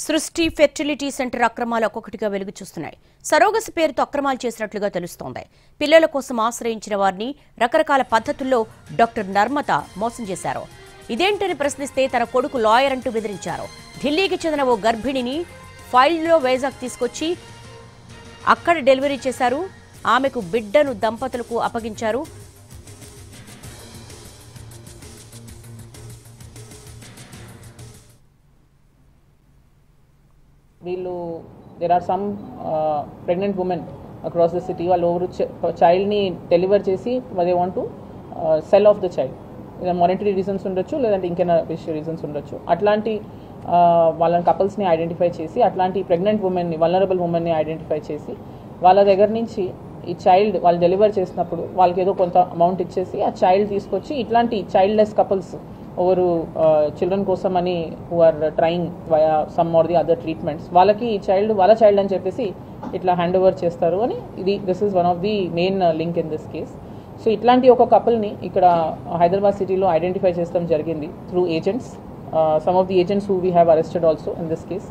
సృష్టి fertility centre అక్రమాలు ఒక్కొక్కటిగా వెలుగు చూస్తున్నాయి. సరోగసి పేరుతో అక్రమాలు చేసినట్లుగా తెలుస్తోంది. పిల్లల కోసం ఆశ్రయించిన వారిని రకరకాల పద్ధతుల్లో డాక్టర్ నర్మత మోసం చేశారు. ఇదేంటని ప్రశ్నిస్తే తన కొడుకు లాయర్ అంటూ బెదిరించారు. ఢిల్లీకి చెందిన ఓ గర్భిణిని ఫైల్లో వైజాగ్ తీసుకొచ్చి అక్కడ డెలివరీ చేశారు. ఆమెకు బిడ్డను దంపతులకు అప్పగించారు. There are some pregnant women across the city వాళ్ళు చైల్డ్ని డెలివర్ చేసి they want to sell off the child. Monetary reasons ఉండొచ్చు, లేదంటే ఇంకేనా రీజన్స్ ఉండొచ్చు. అట్లాంటి వాళ్ళని కపుల్స్ని ఐడెంటిఫై చేసి అట్లాంటి ప్రెగ్నెంట్ ఉమెన్ని, వల్నరబుల్ ఉమెన్ని ఐడెంటిఫై చేసి వాళ్ళ దగ్గర నుంచి ఈ చైల్డ్ వాళ్ళు డెలివర్ చేసినప్పుడు వాళ్ళకి ఏదో కొంత అమౌంట్ ఇచ్చేసి ఆ చైల్డ్ తీసుకొచ్చి ఇట్లాంటి చైల్డ్లెస్ కపుల్స్ ఓవరు చిల్డ్రన్ కోసం అని who are trying via some or the other treatments వాళ్ళకి ఈ చైల్డ్ వాళ్ళ చైల్డ్ అని చెప్పేసి ఇట్లా హ్యాండ్ ఓవర్ చేస్తారు అని this is one of the main link in this case. So ఇట్లాంటి ఒక కపుల్ని ఇక్కడ హైదరాబాద్ సిటీలో ఐడెంటిఫై చేస్తాం జరిగింది through agents. Some of the agents who we have arrested also in this case.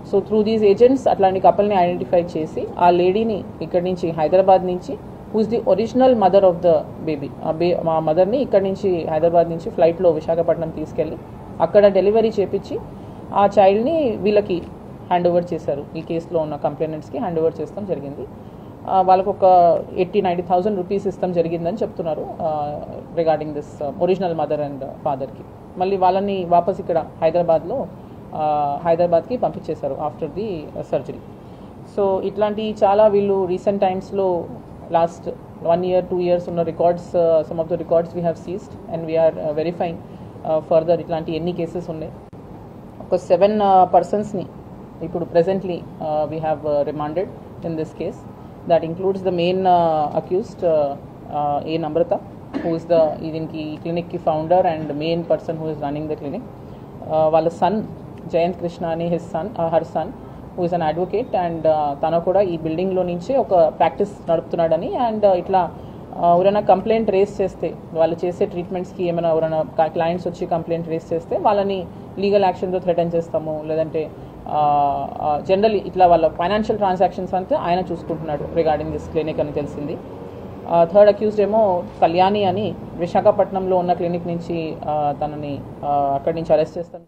So through these agents అట్లాంటి కపుల్ని identify చేసి ఆ లేడీని ఇక్కడి నుంచి హైదరాబాద్ నుంచి who's the original mother of the baby, మా మదర్ని ఇక్కడి నుంచి హైదరాబాద్ నుంచి ఫ్లైట్లో విశాఖపట్నం తీసుకెళ్ళి అక్కడ డెలివరీ చేపించి ఆ చైల్డ్ని వీళ్ళకి హ్యాండ్ ఓవర్ చేశారు. ఈ కేసులో ఉన్న కంప్లైనెంట్స్కి హ్యాండ్ ఓవర్ చేస్తాం జరిగింది. వాళ్ళకు ఒక 80,000-90,000 రూపీస్ ఇస్తాం జరిగిందని చెప్తున్నారు regarding this original mother and ఫాదర్కి. మళ్ళీ వాళ్ళని వాపస్ ఇక్కడ హైదరాబాద్కి పంపించేశారు ఆఫ్టర్ ది సర్జరీ. సో ఇట్లాంటి చాలా వీళ్ళు రీసెంట్ టైమ్స్లో లాస్ట్ 1 year 2 years ఉన్న records, some of the records we have seized and we're verifying further ఇట్లాంటి ఎన్ని కేసెస్ ఉన్నాయి. ఒక 7 personsని ఇప్పుడు presently we have remanded in this case. That includes the main accused A Namrata, who is దీనికి క్లినిక్కి founder and main person who is running the clinic. వాళ్ళ son Jayanth Krishna అని her son who is an advocate and తను కూడా ఈ బిల్డింగ్లో నుంచి ఒక ప్రాక్టీస్ నడుపుతున్నాడని అండ్ ఇట్లా ఎవరైనా కంప్లైంట్ రేస్ చేస్తే వాళ్ళు చేసే ట్రీట్మెంట్స్కి ఏమైనా ఎవరైనా క్లయింట్స్ వచ్చి కంప్లైంట్ రేస్ చేస్తే వాళ్ళని లీగల్ యాక్షన్తో థ్రెటన్ చేస్తాము, లేదంటే జనరల్లీ ఇట్లా వాళ్ళ ఫైనాన్షియల్ ట్రాన్సాక్షన్స్ అంతా ఆయన చూసుకుంటున్నాడు రిగార్డింగ్ దిస్ క్లినిక్ అని తెలిసింది. థర్డ్ అక్యూజ్డ్ ఏమో కళ్యాణి అని విశాఖపట్నంలో ఉన్న క్లినిక్ నుంచి తనని అక్కడి నుంచి అరెస్ట్ చేస్తాం.